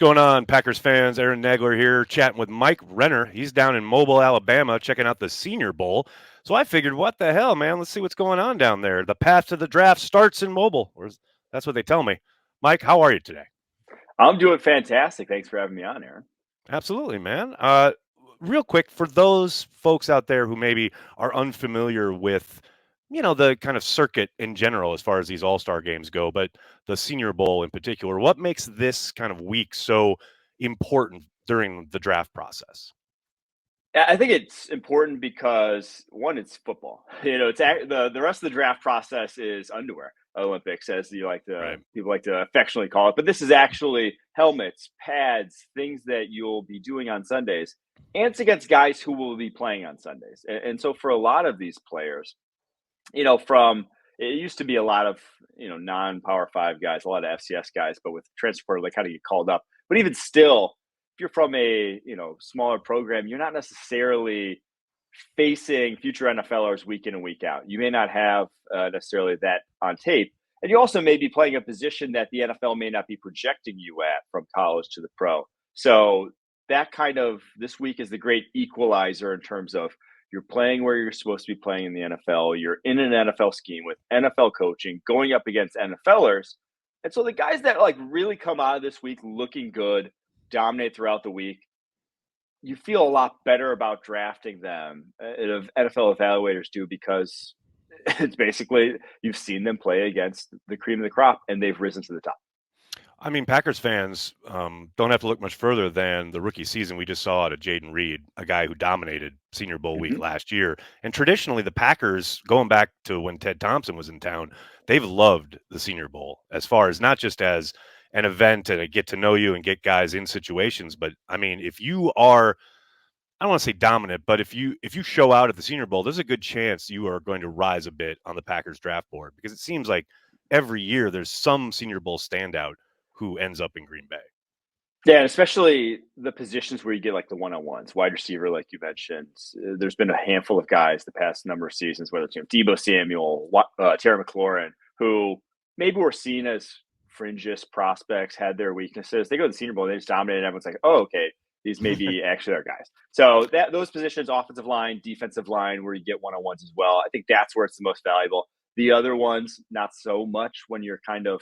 going on, Packers fans? Aaron Nagler here, chatting with Mike Renner. He's down in Mobile, Alabama, checking out the Senior Bowl. So I figured, what the hell, man? Let's see what's going on down there. The path to the draft starts in Mobile, or that's what they tell me. Mike, how are you today? I'm doing fantastic. Thanks for having me on, Aaron. Absolutely, man. Real quick, for those folks out there who maybe are unfamiliar with, the kind of circuit in general as far as these all-star games go, but the Senior Bowl in particular, what makes this kind of week so important during the draft process? I think it's important because one, it's football. It's the rest of the draft process is underwear Olympics, as Right. people like to affectionately call it. But this is actually helmets, pads, things that you'll be doing on Sundays, and it's against guys who will be playing on Sundays. And so for a lot of these players, from it used to be a lot of non-power five guys, a lot of FCS guys, but with transfer portal, they kind of get called up. But even still, if you're from a smaller program, you're not necessarily facing future NFLers week in and week out. You may not have necessarily that on tape, and you also may be playing a position that the NFL may not be projecting you at from college to the pro. So that kind of this week is the great equalizer in terms of you're playing where you're supposed to be playing in the NFL. You're in an NFL scheme with NFL coaching, going up against NFLers. And so the guys that really come out of this week looking good, dominate throughout the week, you feel a lot better about drafting them. NFL evaluators do because it's basically you've seen them play against the cream of the crop and they've risen to the top. I mean, Packers fans don't have to look much further than the rookie season we just saw out of Jaden Reed, a guy who dominated Senior Bowl week Mm-hmm. last year. And traditionally, the Packers, going back to when Ted Thompson was in town, they've loved the Senior Bowl as far as not just as an event and a get to know you and get guys in situations, but I mean, if you are, I don't want to say dominant, but if you show out at the Senior Bowl, there's a good chance you are going to rise a bit on the Packers draft board because it seems like every year there's some Senior Bowl standout who ends up in Green Bay. Yeah, and especially the positions where you get like the one-on-ones, wide receiver, like you mentioned. There's been a handful of guys the past number of seasons, whether it's Debo Samuel, Terry McLaurin, who maybe were seen as fringish prospects, had their weaknesses. They go to the Senior Bowl, they just dominated. Everyone's like, oh, okay, these may be actually our guys. So those positions, offensive line, defensive line, where you get one-on-ones as well, I think that's where it's the most valuable. The other ones, not so much when you're kind of,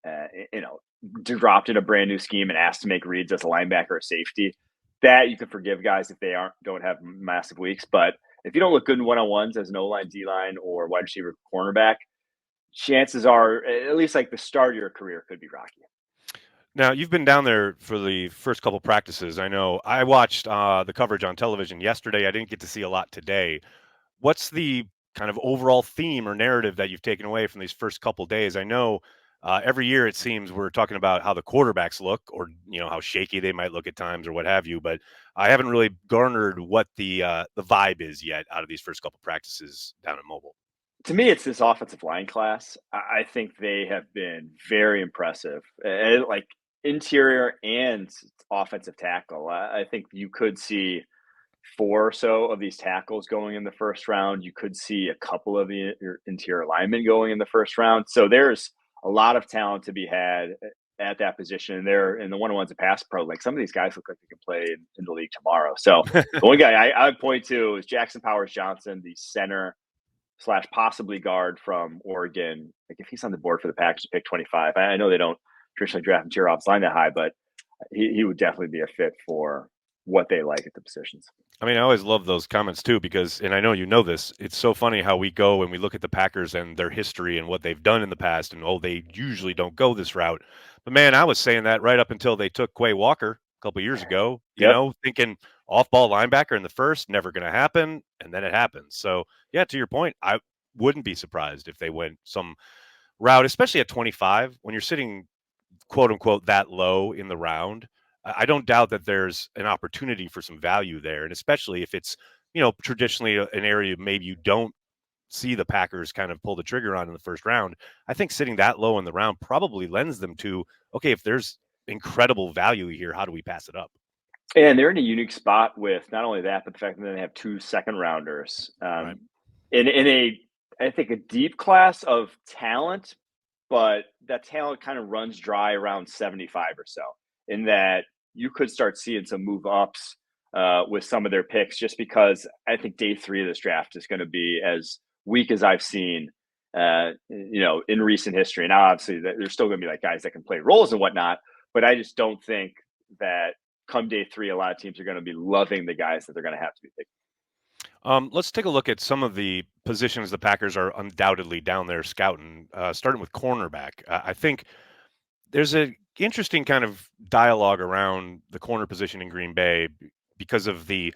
uh, you know, dropped in a brand new scheme and asked to make reads as a linebacker or safety. That you could forgive guys if they don't have massive weeks. But if you don't look good in one-on-ones as an O-line, D-line, or wide receiver cornerback, chances are at least like the start of your career could be rocky. Now, you've been down there for the first couple practices. I know I watched the coverage on television yesterday. I didn't get to see a lot today. What's the kind of overall theme or narrative that you've taken away from these first couple days? I know every year it seems we're talking about how the quarterbacks look, or how shaky they might look at times, or what have you. But I haven't really garnered what the vibe is yet out of these first couple practices down in Mobile. To me, it's this offensive line class. I think they have been very impressive, like interior and offensive tackle. I think you could see four or so of these tackles going in the first round. You could see a couple of the interior linemen going in the first round. So there's a lot of talent to be had at that position. And they're in the one-on-ones and pass pro. Like some of these guys look like they can play in the league tomorrow. So the one guy I would point to is Jackson Powers Johnson, the center slash possibly guard from Oregon. Like if he's on the board for the Packers, pick 25. I know they don't traditionally draft interior offensive line that high, but he would definitely be a fit for what they like at the positions. I mean, I always love those comments too, because, and I know you know this, it's so funny how we go and we look at the Packers and their history and what they've done in the past, and they usually don't go this route. But man, I was saying that right up until they took Quay Walker a couple years ago, Yep. thinking off ball linebacker in the first, never going to happen. And then it happens. So, yeah, to your point, I wouldn't be surprised if they went some route, especially at 25, when you're sitting quote unquote that low in the round. I don't doubt that there's an opportunity for some value there, and especially if it's traditionally an area maybe you don't see the Packers kind of pull the trigger on in the first round. I think sitting that low in the round probably lends them to, okay, if there's incredible value here, how do we pass it up? And they're in a unique spot with not only that, but the fact that they have two second rounders Right. in a, I think, a deep class of talent, but that talent kind of runs dry around 75 or so. in that you could start seeing some move ups with some of their picks, just because I think day 3 of this draft is going to be as weak as I've seen, in recent history. Now, obviously, there's still going to be like guys that can play roles and whatnot, but I just don't think that come day 3, a lot of teams are going to be loving the guys that they're going to have to be picking. Let's take a look at some of the positions the Packers are undoubtedly down there scouting, starting with cornerback. I think there's an interesting kind of dialogue around the corner position in Green Bay because of the,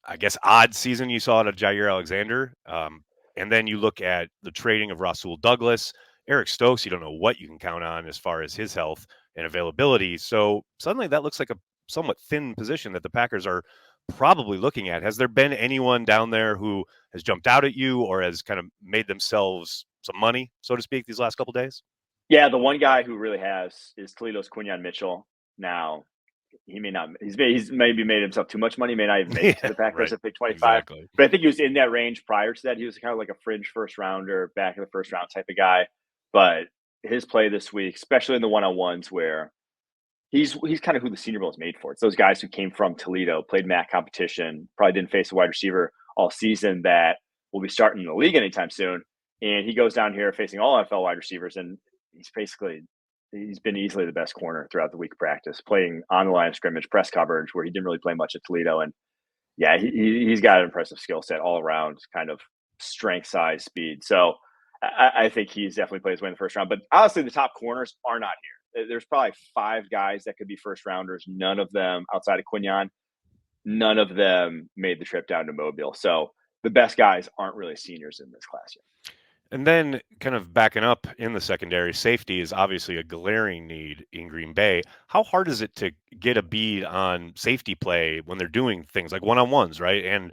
I guess, odd season you saw out of Jair Alexander. And then you look at the trading of Rasul Douglas, Eric Stokes, you don't know what you can count on as far as his health and availability. So suddenly that looks like a somewhat thin position that the Packers are probably looking at. Has there been anyone down there who has jumped out at you or has kind of made themselves some money, so to speak, these last couple of days? Yeah, the one guy who really has is Toledo's Quinyon Mitchell. Now, he may not. He's maybe made himself too much money. He may not even make it to the Packers Right. at pick 25. Exactly. But I think he was in that range prior to that. He was kind of like a fringe first rounder, back in the first round type of guy. But his play this week, especially in the one-on-ones, where he's kind of who the Senior Bowl is made for. It's those guys who came from Toledo, played MAC competition, probably didn't face a wide receiver all season that will be starting in the league anytime soon. And he goes down here facing all NFL wide receivers, and he's been easily the best corner throughout the week of practice, playing on the line of scrimmage, press coverage, where he didn't really play much at Toledo. And yeah, he's got an impressive skill set all around, kind of strength, size, speed. So I think he's definitely played his way in the first round. But honestly, the top corners are not here. There's probably 5 guys that could be first rounders. None of them, outside of Quinyon, none of them made the trip down to Mobile. So the best guys aren't really seniors in this class yet. And then kind of backing up in the secondary, safety is obviously a glaring need in Green Bay. How hard is it to get a bead on safety play when they're doing things like one-on-ones, right? And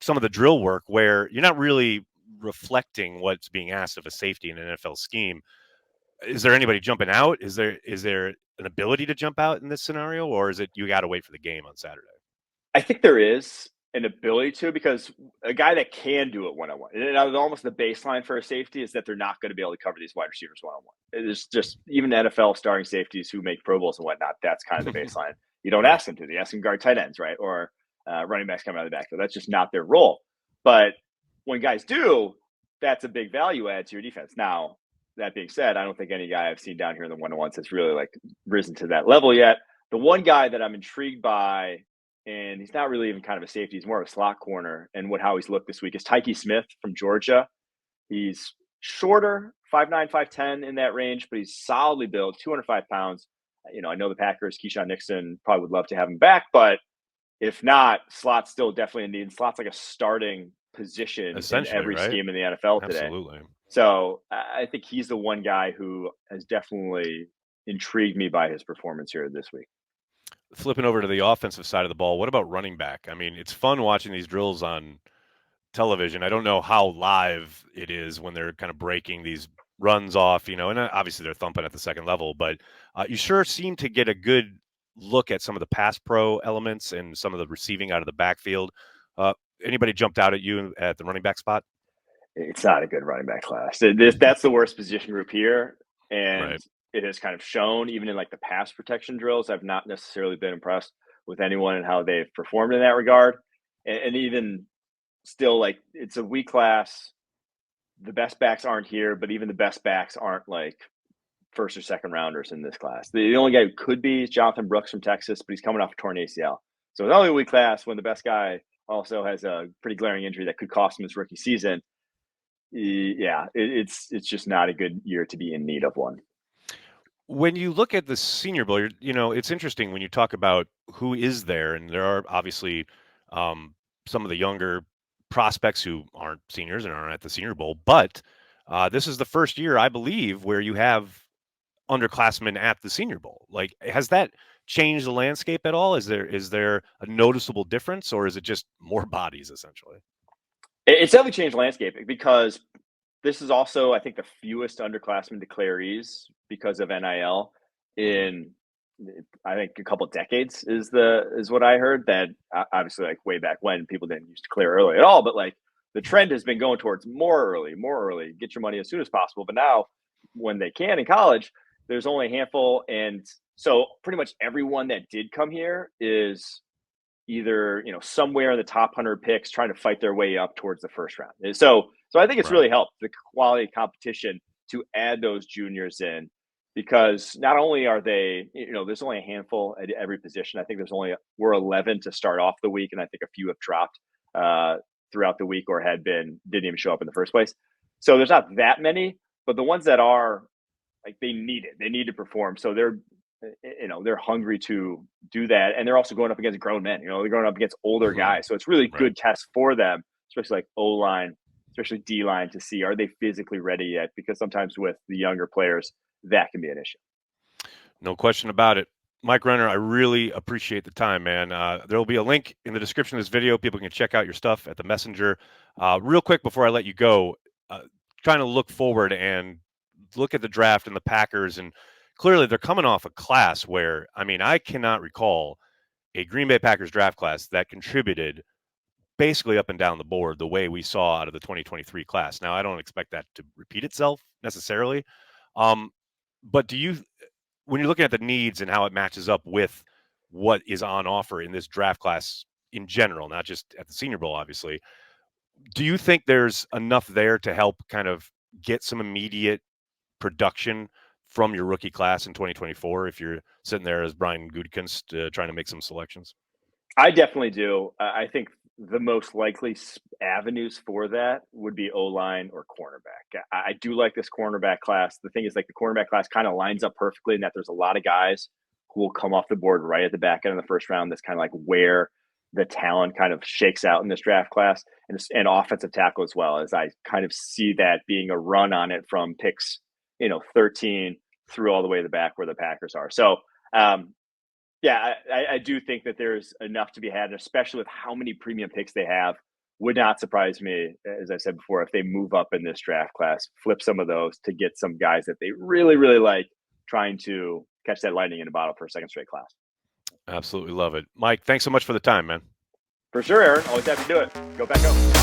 some of the drill work where you're not really reflecting what's being asked of a safety in an NFL scheme. Is there anybody jumping out? Is there an ability to jump out in this scenario, or is it you got to wait for the game on Saturday? I think there is an ability to, because a guy that can do it one-on-one, and almost the baseline for a safety is that they're not going to be able to cover these wide receivers one-on-one. It's just, even NFL starting safeties who make Pro Bowls and whatnot, that's kind of the baseline. You don't Right. ask them to. You ask them guard tight ends, right? Or running backs coming out of the backfield. That's just not their role. But when guys do, that's a big value add to your defense. Now, that being said, I don't think any guy I've seen down here in the one-on-ones has really like risen to that level yet. The one guy that I'm intrigued by, and he's not really even kind of a safety, he's more of a slot corner, and how he's looked this week, is Tyke Smith from Georgia. He's shorter, 5'9", 5'10", in that range, but he's solidly built, 205 pounds. I know the Packers, Keyshawn Nixon, probably would love to have him back, but if not, slot's still definitely a need. Slot's like a starting position in Essentially, every right? scheme in the NFL today. Absolutely. So I think he's the one guy who has definitely intrigued me by his performance here this week. Flipping over to the offensive side of the ball, what about running back? I mean, it's fun watching these drills on television. I don't know how live it is when they're kind of breaking these runs off, and obviously they're thumping at the second level, but you sure seem to get a good look at some of the pass pro elements and some of the receiving out of the backfield. Uh, Anybody jumped out at you at the running back spot? It's not a good running back class. That's the worst position group here. And Right. it has kind of shown, even in like the pass protection drills, I've not necessarily been impressed with anyone and how they've performed in that regard. And even still, like, it's a weak class. The best backs aren't here, but even the best backs aren't like first or second rounders in this class. The only guy who could be is Jonathan Brooks from Texas, but he's coming off a torn ACL. So it's only a weak class when the best guy also has a pretty glaring injury that could cost him his rookie season. Yeah, it's just not a good year to be in need of one. When you look at the Senior Bowl, it's interesting when you talk about who is there, and there are obviously some of the younger prospects who aren't seniors and aren't at the Senior Bowl, but this is the first year, I believe, where you have underclassmen at the Senior Bowl. Like, has that changed the landscape at all? Is there a noticeable difference, or is it just more bodies essentially? It's definitely changed the landscape, because this is also, I think, the fewest underclassmen declarees because of NIL Hmm. in, I think, a couple of decades is what I heard. That obviously, like, way back when, people didn't used to declare early at all, but like the trend has been going towards more early, get your money as soon as possible. But now, when they can in college, there's only a handful, and So pretty much everyone that did come here is either somewhere in the top 100 picks trying to fight their way up towards the first round. So I think it's Right. really helped the quality competition to add those juniors in, because not only are they, there's only a handful at every position. I think we're 11 to start off the week, and I think a few have dropped throughout the week or didn't even show up in the first place. So there's not that many, but the ones that are, like, they need to perform. So they're hungry to do that, and they're also going up against grown men. They're going up against older Mhm. guys, so it's really Right. good test for them, especially like O line, especially D line, to see, are they physically ready yet? Because sometimes with the younger players, that can be an issue. No question about it. Mike Renner, I really appreciate the time, man. There will be a link in the description of this video. People can check out your stuff at the Messenger. Real quick before I let you go, uh, trying to look forward and look at the draft and the Packers, and clearly they're coming off a class where, I mean, I cannot recall a Green Bay Packers draft class that contributed basically up and down the board the way we saw out of the 2023 class. Now, I don't expect that to repeat itself necessarily. Um, but when you're looking at the needs and how it matches up with what is on offer in this draft class in general, not just at the Senior Bowl, obviously, do you think there's enough there to help kind of get some immediate production from your rookie class in 2024 if you're sitting there as Brian Gutekunst trying to make some selections? I definitely do. I think the most likely avenues for that would be O line or cornerback. I do like this cornerback class. The thing is, like, the cornerback class kind of lines up perfectly in that there's a lot of guys who will come off the board right at the back end of the first round. That's kind of like where the talent kind of shakes out in this draft class, and offensive tackle as well. As I kind of see that being a run on it from picks, 13 through all the way to the back where the Packers are. So, yeah, I do think that there's enough to be had, especially with how many premium picks they have. Would not surprise me, as I said before, if they move up in this draft class, flip some of those to get some guys that they really, really like, trying to catch that lightning in a bottle for a second straight class. Absolutely love it. Mike, thanks so much for the time, man. For sure, Aaron. Always happy to do it. Go back up.